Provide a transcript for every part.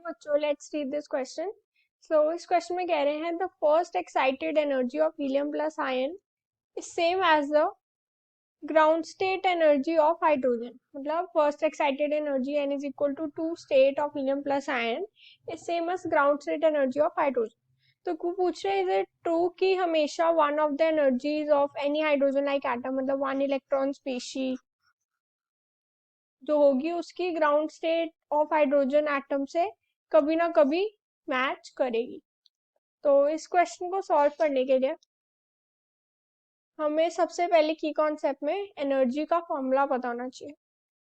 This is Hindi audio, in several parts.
बच्चों, let's read this question. So इस क्वेश्चन में कह रहे हैं the first excited energy of helium plus ion is same as the ground state energy of hydrogen. मतलब first excited energy n is equal to 2 state of helium plus ion is same as ground state energy of hydrogen. तो क्यों पूछ रहे हैं, इज इट ट्रू कि हमेशा one of the energies of any hydrogen like atom, मतलब वन इलेक्ट्रॉन स्पीशी जो होगी उसकी ground state of hydrogen atom से कभी ना कभी मैच करेगी। तो इस क्वेश्चन को सॉल्व करने के लिए हमें सबसे पहले की कॉन्सेप्ट में एनर्जी का फॉर्मूला पता होना चाहिए।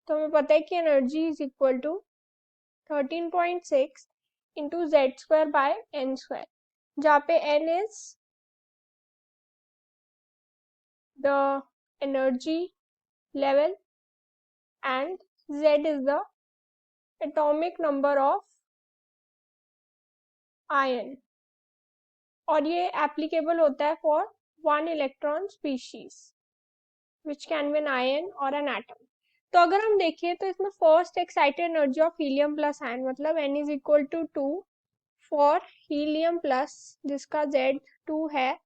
तो हमें पता है कि energy is equal to 13.6 into Z square by N square, जहाँ पे n is the energy level and Z is the atomic number of ion, और ये एप्लीकेबल होता है for one electron species which can be an ion और एन एटम। तो अगर हम देखें तो इसमें first excited energy of helium plus ion मतलब n is equal to 2 for helium plus जिसका Z2 है,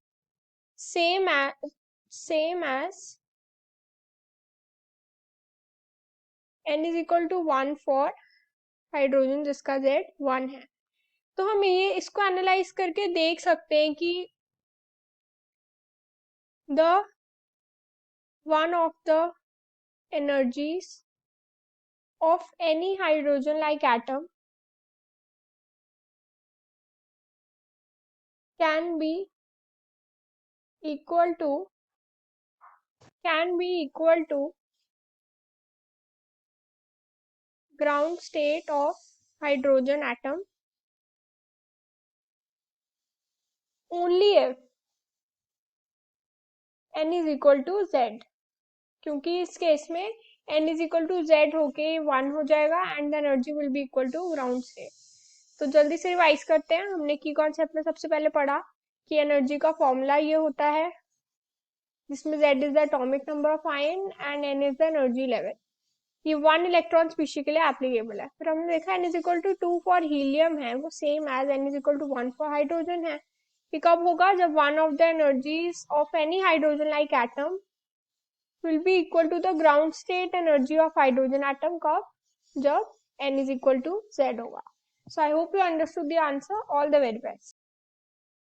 same as n is equal to 1 for hydrogen जिसका Z1 है। तो हम ये इसको एनालाइज करके देख सकते हैं कि the one of the energies of any hydrogen like atom can be equal to ground state of hydrogen atom only if n is equal to z, क्योंकि इस केस में n is equal to z होके 1 हो जाएगा and the energy will be equal to ground state. तो जल्दी से रिवाइज करते हैं। हमने की कॉन्सेप्ट में सबसे पहले पढ़ा कि एनर्जी का फॉर्मूला ये होता है जिसमें z is the atomic number of ion and n is the energy level. ये वन इलेक्ट्रॉन स्पीशी के लिए एप्लीकेबल है। फिर हमने देखा n is equal to 2 for helium है वो same as n is equal to 1 for hydrogen है। ये कब होगा, जब one of the energies of any hydrogen like atom will be equal to the ground state energy of hydrogen atom कब, जब n is equal to z होगा। So I hope you understood the answer. All the very best.